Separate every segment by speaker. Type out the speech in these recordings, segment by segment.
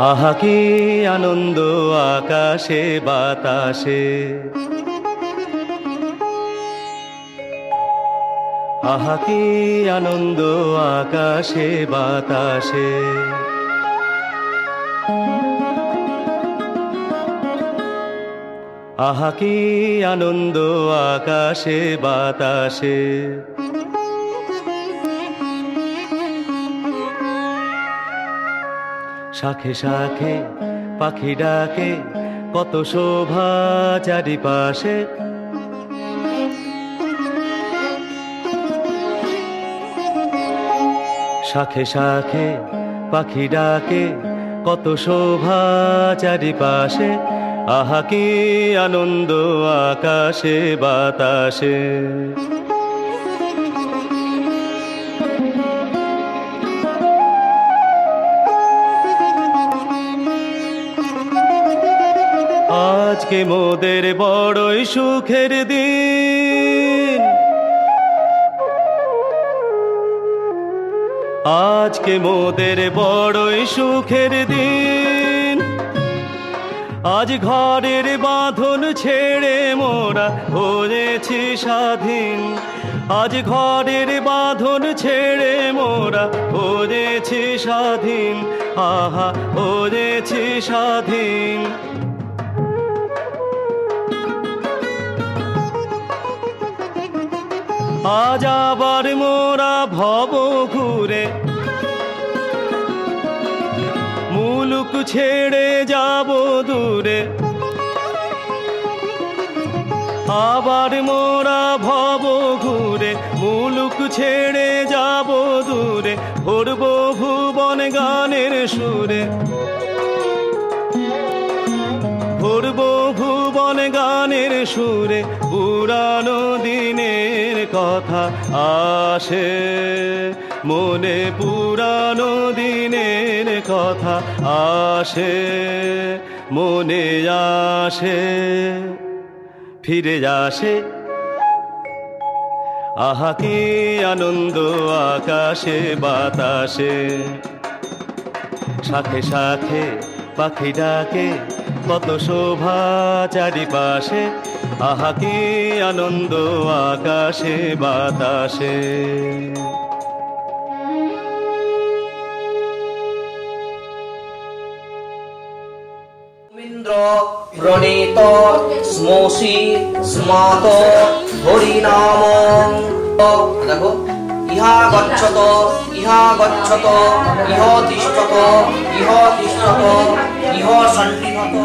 Speaker 1: আহা কি আনন্দ আকাশে বাতাসে, আহা কি আনন্দ আকাশে বাতাসে। আহা কি আনন্দ আকাশে বাতাসে। শাখে শাখে পাখি ডাকে, কত শোভা চারিপাশে। শাখে শাখে পাখি ডাকে, কত শোভা চারিপাশে। আহা কি আনন্দ আকাশে বাতাসে। আজকে মোদের বড়ই সুখের দিন, আজকে মোদের বড়ই সুখের দিন। আজ ঘরের বাঁধন ছেড়ে মোরা হয়েছি স্বাধীন। আজ ঘরের বাঁধন ছেড়ে মোরা হয়েছি স্বাধীন। আহা হয়েছি স্বাধীন। আজ আবার মোরা ভব ঘুরে মুলুক ছেড়ে যাব দূরে। আবার মোরা ভব ঘুরে মুলুক ছেড়ে যাব দূরে। ভরব ভুবন গানের সুরে, ভরব ভুবন গানের সুরে। পুরানো দিনের কথা আসে মনে, পুরানো দিনের কথা আসে মনে আসে, ফিরে আসে। আহা কি আনন্দ আকাশে বাতাসে। শাখে শাখে পাখি ডাকে, কত শোভা চারিপাশে। আহা কি আনন্দ আকাশে বাতাসে।
Speaker 2: ইন্দ্র প্রণীত স্মোষি স্মাত হরিনাম। দেখো, ইহা গচ্ছত ইহা গচ্ছত, ইহ তিষ্ঠত ইহ তিষ্ঠত, ইহ সন্নিধত।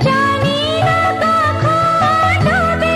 Speaker 3: জানি না কখন হবে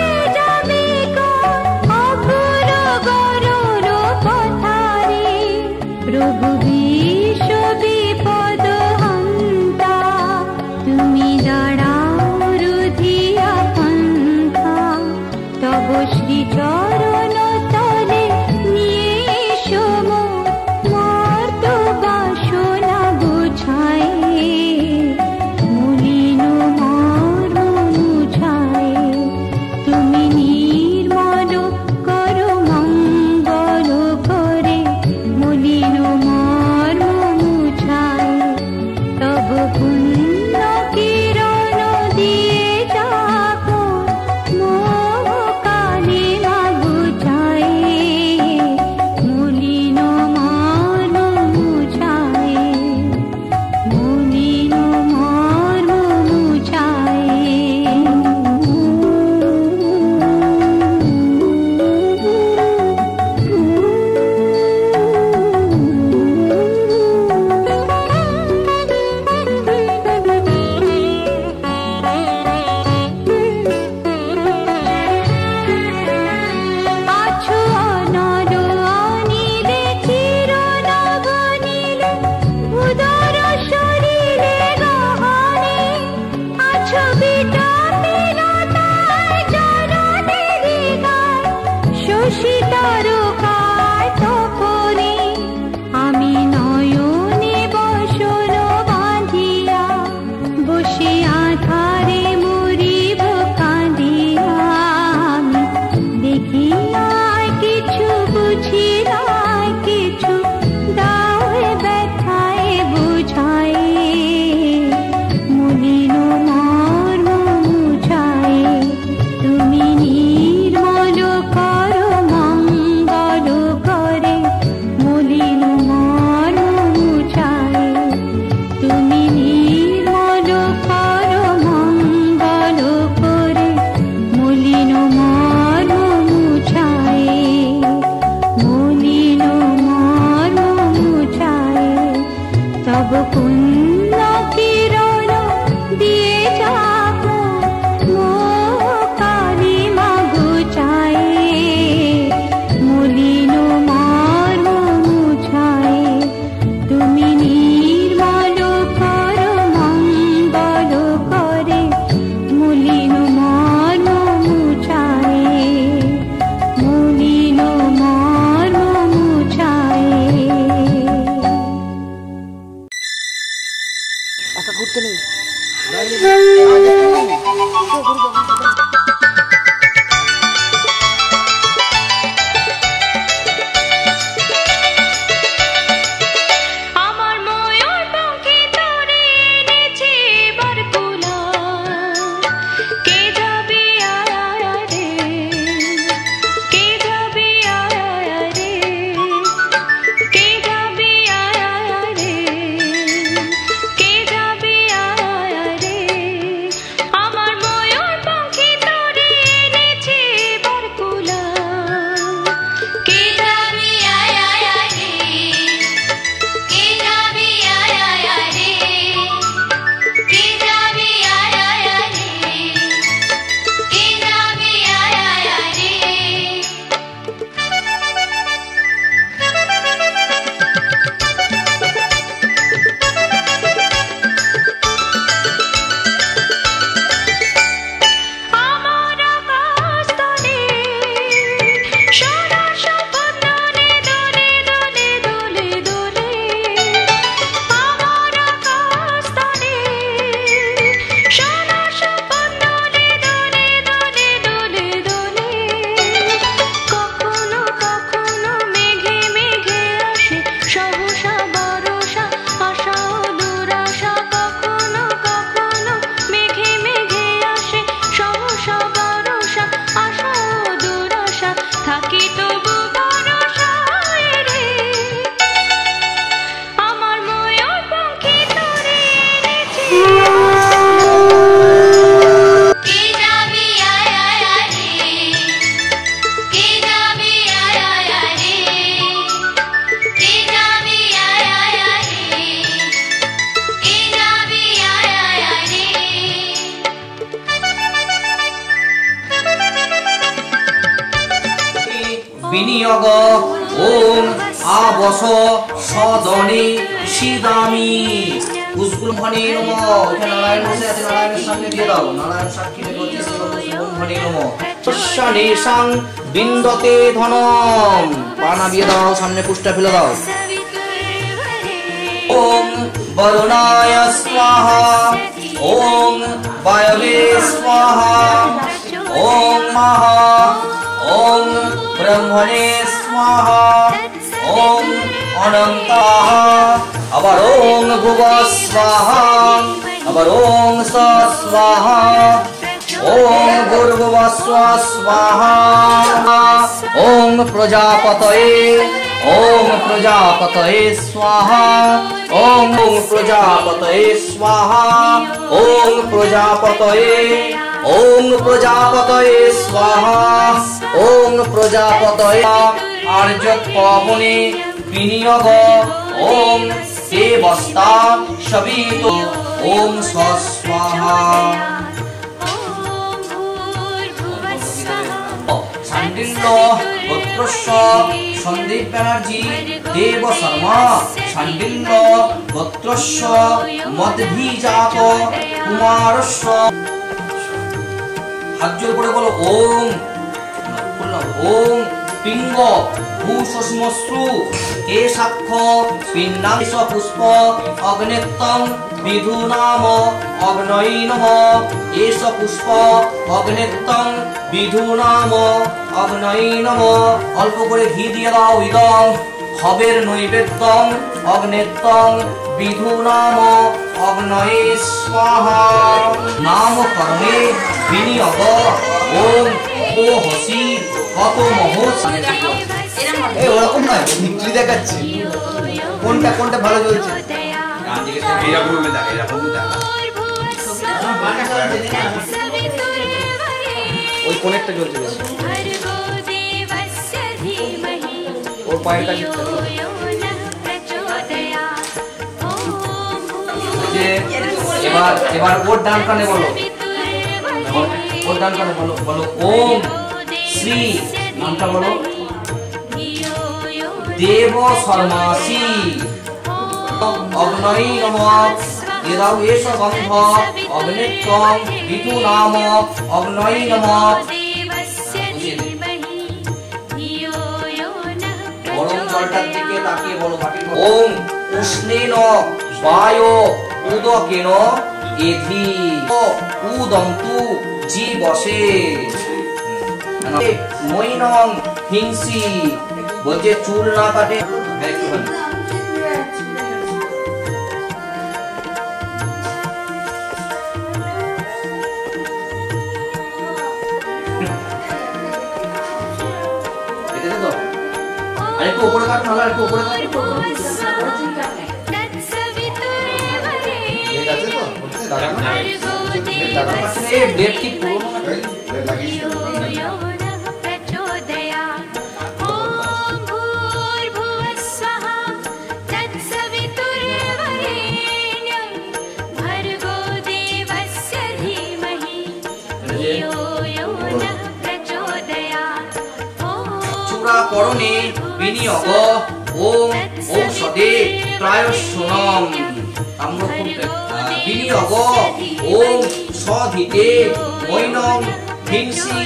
Speaker 2: বিনিয়োগ ওম আবস সদনে সিদামি পুষ্কুলভণে নমঃ। এখানে নারায়ণ বসে আছে, নারায়ণের সামনে দিয়ে দাও, নারায়ণ সাক্ষী রেখে হচ্ছে পুষ্কুলভণে নমঃ। শস্যানিশাং বিন্দতে ধনম, পা নামিয়ে দাও, সামনে পুষ্টা ফেলে দাও। ওম বরুণায় স্বাহা ওম বায়বে স্বাহা ওম মহা ওম ব্রহ্মণে স্বাহা ওম অনন্তাহ। আবার ওম ভুব স্বাহা, আবার ওম স স্বাহা ওম ভূর্ভুব স্বাহা ওম প্রজাপতয়ে ওম প্রজাপতয়ে স্বাহা ওম প্রজাপতয়ে স্বাহা ওম প্রজাপতয়ে ওম প্রজাপতয়ে স্বাহা ওম প্রজাপতয়ে। আর্য পবনে বিনিয়োগ ওম দেবস্তা সবিত ওম স্বাহা। শাণ্ডিল্য গোত্রস্য সন্দীপ ব্যানার্জি দেব শর্মা শাণ্ডিল্য গোত্রস্য মদ্ভিজাত কুমারস্য। হাত জোর করে বলো ওম ওম পিঙ্গ ভূষস্মশ্রু এ সাক্ষ্য পিন্নাংশ পুষ্প অগ্নেত্তম বিধুনাম অগ্নৈ নমঃ। এষ পুষ্প অগ্নেত্তম বিধুনাম অগ্নৈ নমঃ। অল্প করে ঘি দিয়ে দাও। ইদং হবের নৈবেদ্যং অগ্নেত্তম বিধুনাম অগ্নৈ স্বাহা। নামকরণে বিনিয়োগ ওম ও হসি কত মহৎ।
Speaker 3: ওরকম নয়, ভিক্টরি দেখাচ্ছি কোনটা কোনটা ভালো চলছে। ওই কোনেরটা চলছে বেশি, ওর পায়েরটা
Speaker 2: এবার এবার ওর ডান কানে বলো, ওর ডান কানে বলো, বলো ওম শ্রী নামটা বলো দেব শর্মাসি অগ্নৈ নমঃ। এদাও এষ গন্ধ অগ্নেত্তম বিধুনাম অগ্নৈ নমঃ। গরম জলটার দিকে তাকিয়ে বলো ওম উষ্ণেন বায়ো উদকেন এধি উদন্তু জীবসে মৈনং হিংসি। বলছে চুল না কাটে আরেকটু উপরে কাট, নাহলে আরেকটু উপরে কাট।
Speaker 3: ঠিক আছে তো বলতে লাগানো
Speaker 2: এ ডেট কি পুরো
Speaker 3: লাগিয়ে
Speaker 2: করণে বিনিয়োগ ওম ঔষধে ত্রায়শনম। বিনিয়োগ ওম সধিতে মৈনং হিংসি।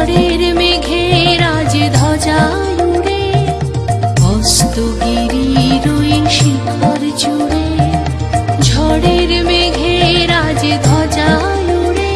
Speaker 4: ঝড়ের মেঘে রাজ ধ্বজা উড়ে অস্তগিরির ওই শিখর জুড়ে ঝড়ের মেঘে রাজ ধ্বজা উড়ে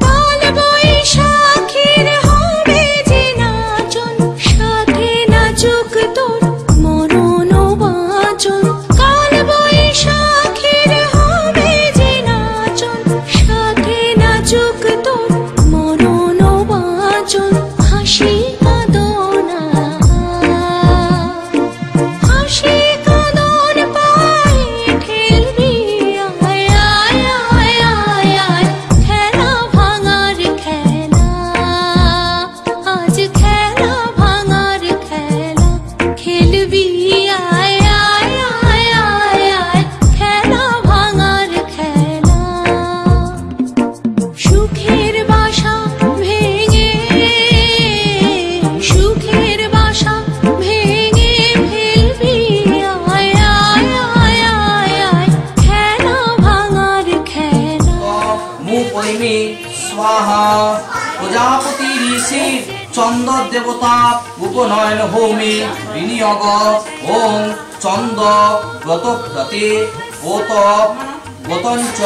Speaker 4: কাল বৈশাখীর হবে যে নাচন সাথে নাচুক তোর মরণ বাঁচন কাল বৈশাখীর হবে যে নাচন সাথে নাচুক তোর মরণ বাঁচন হাসি কাঁদনা হাসি কাঁদন পায়ে ঠেলবি আয় আয় আয় আয় আয় খেলা ভাঙার খেলা আজ খেলা ভাঙার খেলা খেলবি আয় আয় আয় আয় আয় খেলা ভাঙার খেলা সুখের বাসা ভেঙে সুখের বাসা ভেঙে ফেলবি আয় আয় আয় আয় আয় খেলা ভাঙার খেলা
Speaker 2: মুপৈমি স্বাহা প্রজাপতি ঋষি চন্দ্র দেবতা উপনয়ন ভূমি বিনিয়োগ ওম চন্দ্র ব্রতব্রতে গোত গোতঞ্চ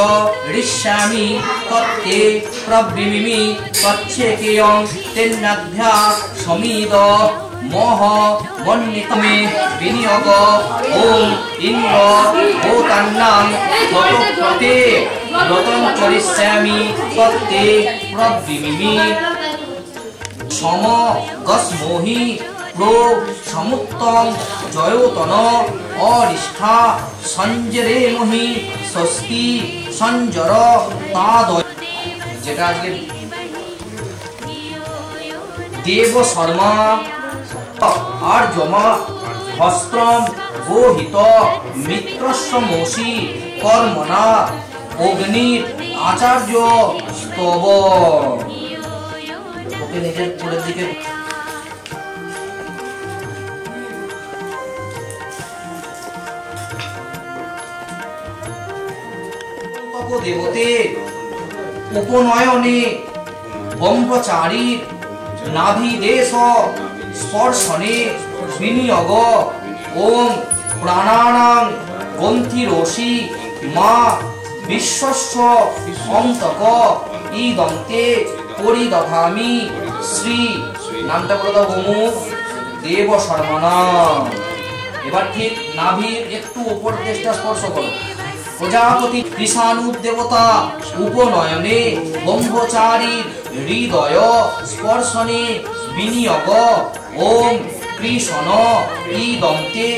Speaker 2: ঋষ্যামি তত্তে প্রব্রমিমি তচ্ছেকেয়ং তেন্নাভ্যা সমীদ মহ মন্নিতমে বিনিয়োগ ওম ইন্দ্র গোতান্নাং ব্রতব্রতে ব্রতঞ্চ ঋষ্যামি তত্তে প্রব্রমিমি সম গসমোহি প্রো সমুক্তং জয়োতন অরিষ্ঠা সঞ্জরে মহি স্বস্তি সঞ্জর তাদয় যেটা আজকে দেব শর্মা আর্যমা বস্ত্রম গোহিত মিত্রস্যমোষি কর্মণা অগ্নির আচার্য স্তব ওকে নিজের পুরের দিকে দেবতে উপনয়নে ব্রহ্মচারীর নাভিদেশ স্পর্শনে বিনিয়োগ ওম প্রাণানাং গ্রন্থিরসি মা বিশ্বস্য অন্তক ইদন্তে পরিদধামি শ্রী নামটা বলে দাও অমুক দেব শর্মণা এবার ঠিক নাভির একটু উপর দেশটা স্পর্শ করো প্রজাপতি কৃষাণু দেবতা উপনয়নে ব্রহ্মচারীর হৃদয় স্পর্শনে বিনিয়োগ ওম কৃষ্ণ ইদন্তে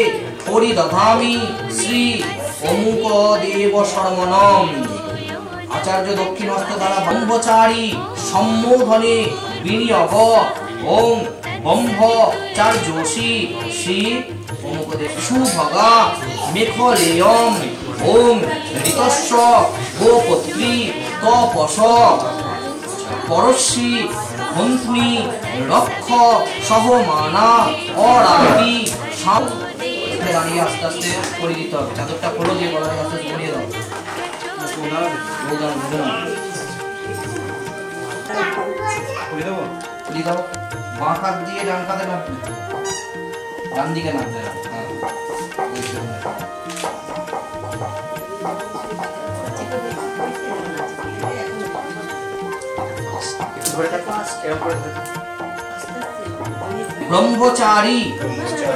Speaker 2: পরিদধামি শ্রী অমুক দেব শর্মণম আচার্য দক্ষিণ হস্ত দ্বারা ব্রহ্মচারী সম্বোধনে বিনিয়োগ ওম ব্রহ্মচার্যসি শ্রী অমুক দেব সুভগা মেখলেয়ম ওম ঋতস্য গোপত্রী তপস পরশী মন্ত্রী রক্ষ সহমানা অরাতি দাঁড়িয়ে আস্তে আস্তে করে দিতে হবে চাদরটা খোলো দিয়ে গলায় আস্তে আস্তে পরিয়ে দাও বাঁ কাত দিয়ে ডান কাতে নামবে ডান দিকে নামবে ব্রহ্মচারী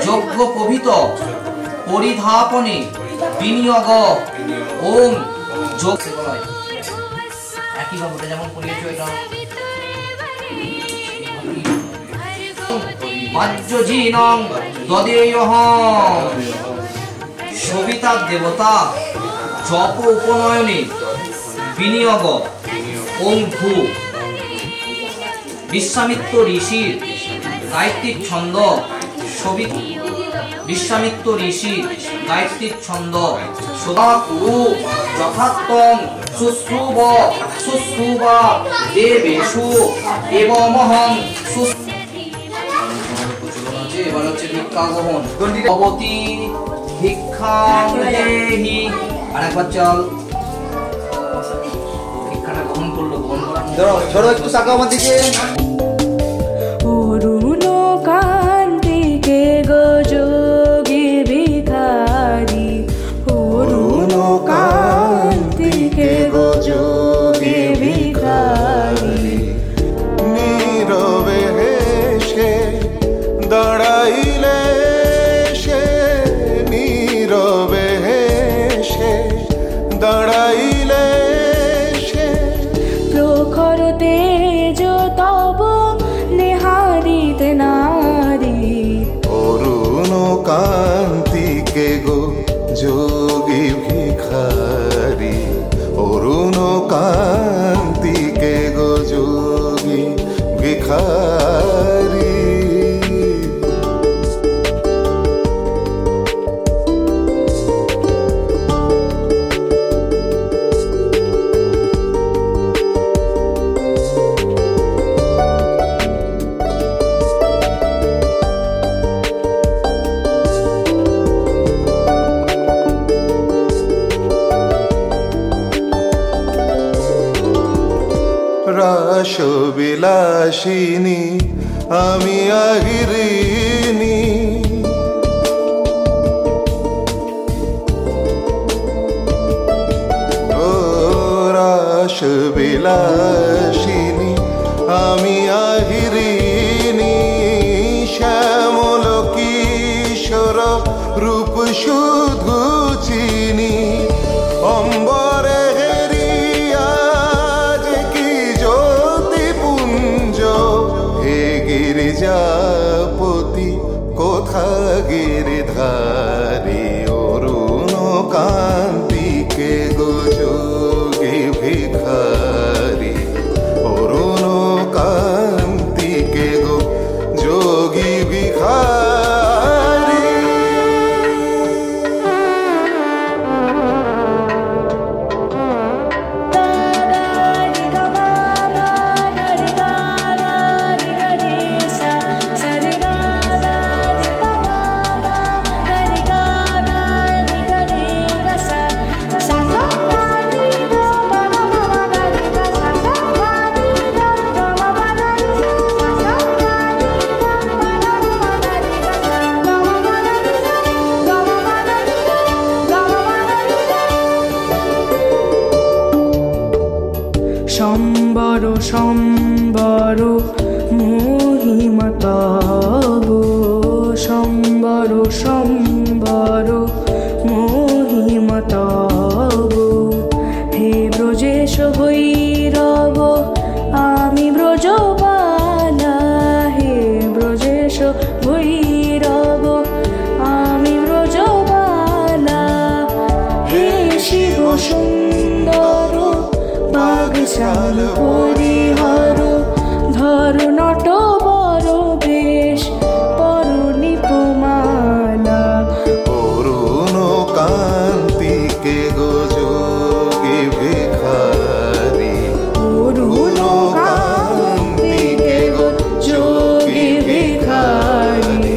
Speaker 2: যজ্ঞ পবিত পরিধাপনে বিনিয়োগ ওম যোগ একইভাবে যেমন করিয়েছ এটা বাহ্যজীনং দদেয়হং সবিতা দেবতা জপ উপনয়নে বিনিয়োগ ওম ভূ বিশ্বামিত্র ঋষির গায়ত্রীর ছন্দ বিশ্বামিত্র ঋষির গায়ত্রীর ছন্দ সদাকুরু যথাত্তম শুশ্রুব শুশ্রুবা দেবেষু এবমহং এবার হচ্ছে ভিক্ষা গ্রহণ অবতী ভিক্ষাং দেহি। আরেকবার চল। ভিক্ষাটা গ্রহণ করলো, গ্রহণ করার
Speaker 3: ধরো একটু তাকাও আমার দিকে।
Speaker 5: অরুণ কান্তিকে গযোগী ভিখারি, অরুণ কান্তিকে গযোগী ভিখারি।
Speaker 6: নীরবে হেসে দাঁড়াইলে সে, নীরবে হেসে দাঁড়াইলে সে,
Speaker 5: প্রখর তেজ তব নেহারিতে নারী।
Speaker 6: অরুণ কান্তিকে গো যোগী ভিখারি, অরুণ কান্তিকে গো যোগী ভিখারি। রাসবিলাসিনী আমি আহিরিনী, ও রাসবিলাসিনী আমি আহিরিনী। শ্যামল কিশোর রূপ শুধু চিনি, অম্বরে হেরিয়া যে কি জ্যোতি পুঞ্জ। হে গিরিজাপতি কোথা গিরিধারী, অরুণ কান্তিকে গো যোগী ভিখারি, অরুণ কান্তিকে গো যোগী ভিখারি।
Speaker 5: সম্বর সম্বর মহিমা তব, সম্বর সম্বর মহিমা তব। হে ব্রজেশ ভৈরব আমি ব্রজবালা, হে ব্রজেশ ভৈরব আমি ব্রজবালা। হে শিব সুন্দর বাগশাল পরিহর, ধর নট বর বেশ পর নিপমালা।
Speaker 6: অরুণ কান্তিকে গো যোগী ভিখারি,
Speaker 5: অরুণ কান্তিকে গো যোগী ভিখারি।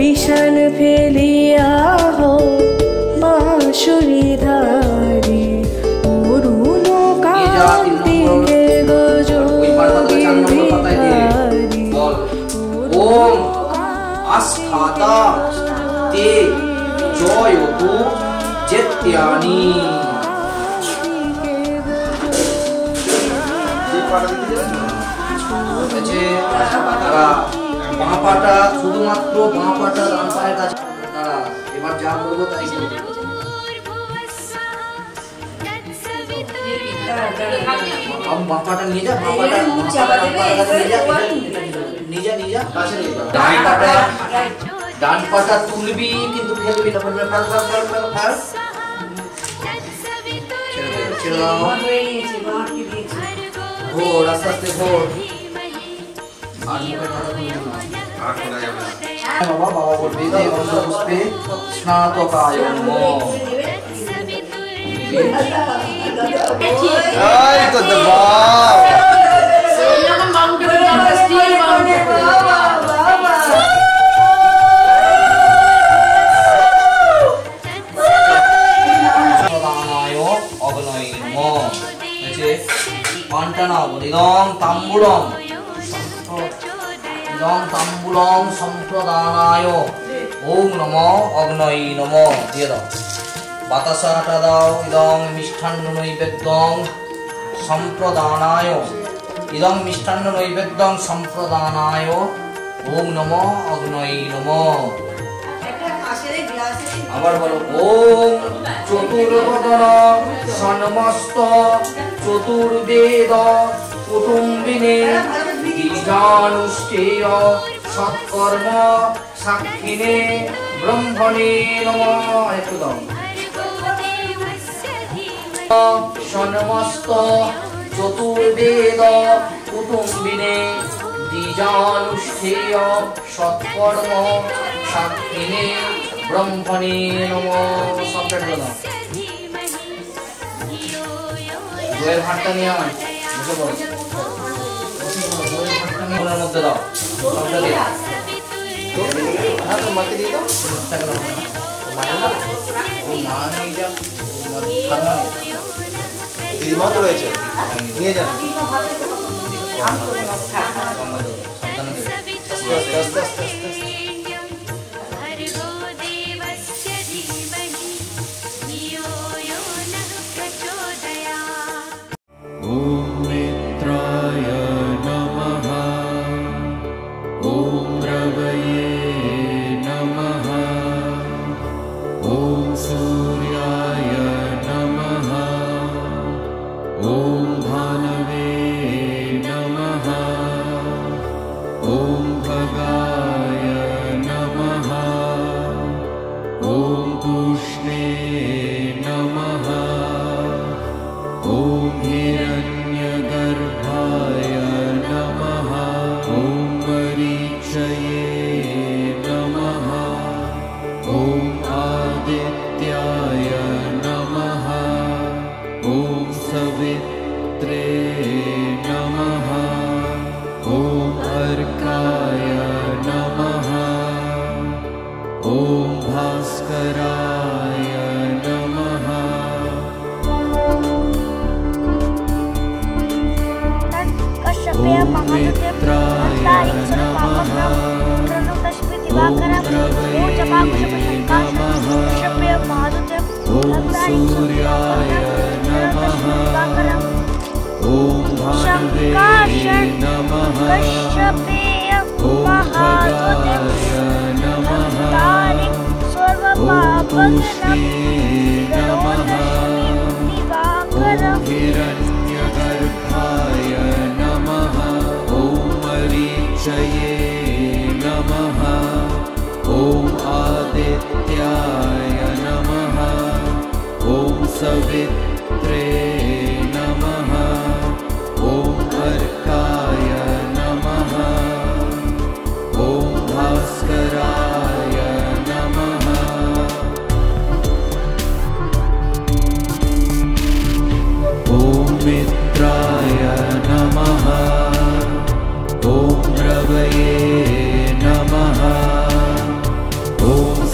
Speaker 5: বিষাণ ফেলিয়া হও বাঁশুরিধারী অরুণ কান্তিকে গো যোগী ভিখারী
Speaker 2: ওম আস্থাতা তে জয়তু জেত্যানি। বাঁ পাটা শুধুমাত্র বাঁ পাটা ডান পায়ের কাছে। এবার যা বলবো তাই করবে। বাঁ পাটা নিয়ে যা, বাঁ পাটা নিয়ে যা কাছে নিয়ে যা। ডান পাটা তুলবি কিন্তু ফেলবি না, ফেলবি না। ছেড়ে দাও। ঘোর আস্তে আস্তে ঘোর। বাবা বাবা বলবি যে পুষ্পে স্নাতকায় নমঃ।
Speaker 3: এই তো বাবা
Speaker 2: সম্প্রদানায় ওম নমো অগ্নয়ে নমঃ দিয়ে দাও। বাতাসাটা দাও। ইদং মিষ্টান্ন নৈবেদ্যং সম্প্রদানায়, ইদং মিষ্টান্ন নৈবেদ্যং সম্প্রদানায় ওম নমো অগ্নয়ে নমঃ। আবার বলো ওম চতুর্বদন সন্মস্ত চতুর্বেদ কুটুম্বিনে বীজানুষ্ঠেয় সৎকর্ম সাক্ষিণে ব্রহ্মণে নমঃ। একটু দাও। সন্মস্ত চতুর্বেদ কুটুম্বিনে দ্বিজানুষ্ঠেয় সৎকর্ম সাক্ষিণে ব্রহ্মণে নমঃ। সবটা ঢেলে দাও। দইয়ের ভাতটা নিয়ে আয়। বসে পড়ো। দইয়ের ভাতটা নিয়ে ওনার মধ্যে দাও। সবটা দিয়ে
Speaker 3: মাকে দিয়ে দাও। দিদিমা তো রয়েছে, নিয়ে যান।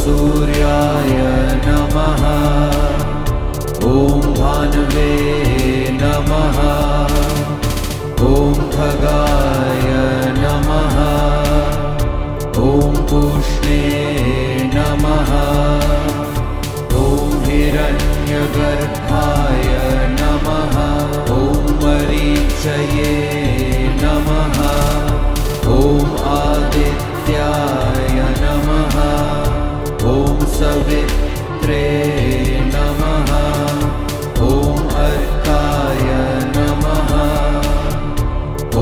Speaker 7: सूर्याय नमः ॐ भानवे नमः ॐ खगाय नमः ॐ पूष्णे नमः ॐ हिरण्यगर्भाय नमः ॐ मरीचये नमः ॐ आदित्याय नमः ॐ सवित्रे नमः ॐ अर्काय नमः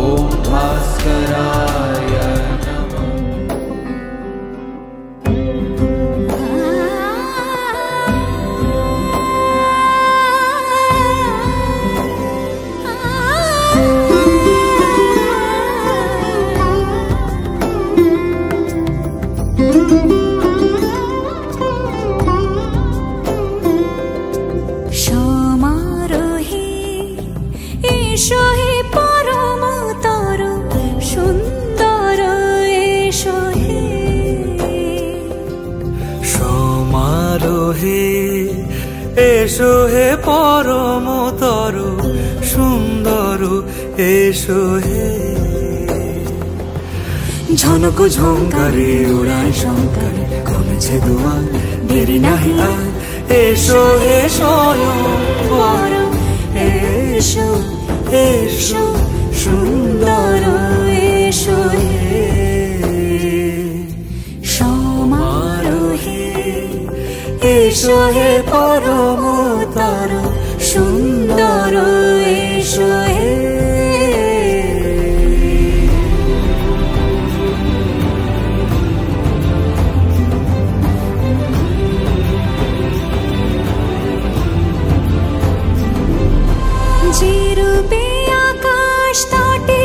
Speaker 7: ॐ भास्कराय नमः।
Speaker 4: সমারোহে এসো হে পরমতর সুন্দর এসো হে
Speaker 7: সমারোহে এসো হে পরমতর সুন্দর এসো হে ঝনক ঝঙ্কারে উড়ায় শঙ্কারে কমেছে দুয়ার দেরি নাহি আর এসো হে স্বয়ংবর এসো এসো সুন্দর এসো হে
Speaker 4: সমারোহে
Speaker 7: এসো হে পরমতর সুন্দর এসো হে
Speaker 4: যে রূপে আকাশ তটে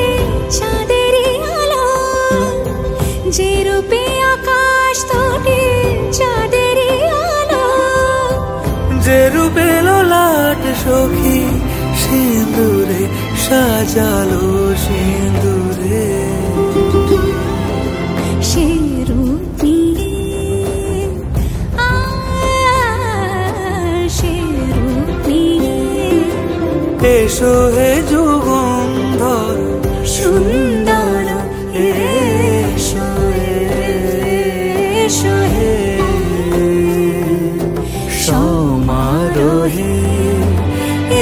Speaker 4: চাঁদেরই আলো যে রূপে আকাশ তটে চাঁদেরই আলো
Speaker 7: যে রূপে ললাট সখী সিঁদুরে সাজালো সিঁদুরে
Speaker 4: সে রূপ নিয়ে সে রূপ নিয়ে
Speaker 7: এসো হে যুগন্ধর
Speaker 4: সুন্দর এসো এসো হে
Speaker 7: সমারোহে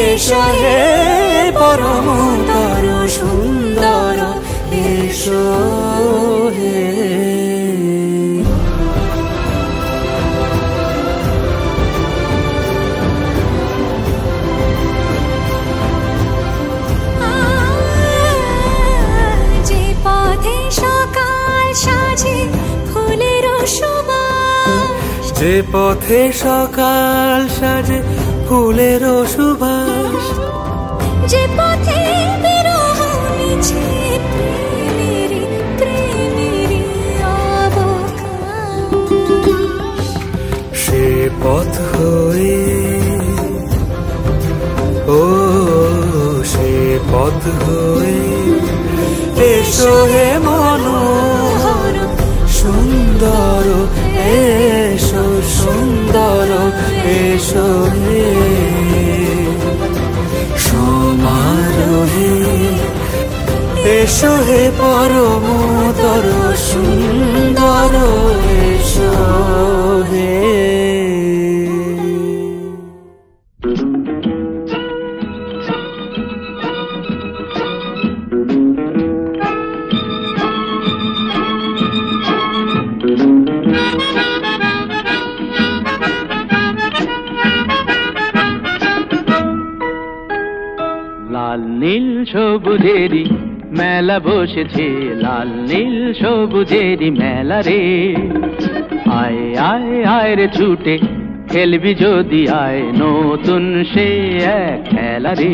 Speaker 7: এসো হে পরমতর সুন্দর এসো হে
Speaker 4: যে পথে সকাল সাজে ফুলের সুবাস
Speaker 7: যে পথে সকাল সাজে ফুলের সুবাস
Speaker 4: যে পথে বিরহ মিছে প্রেমেরই প্রেমেরই অবকাশ
Speaker 7: সে পথ হয়ে ও সে পথ হয়ে এসো হে মনোহর সুন্দর এসো সুন্দর এসো হে সমারোহে এসো হে পরমতর সুন্দর এসো হে
Speaker 1: লাল নীল সবুজেরই মেলা বসেছে, লাল নীল সবুজেরই মেলা রে। আয় আয় আয় রে ছুটে খেলবি যদি আয়, নতুন সে এক খেলা রে।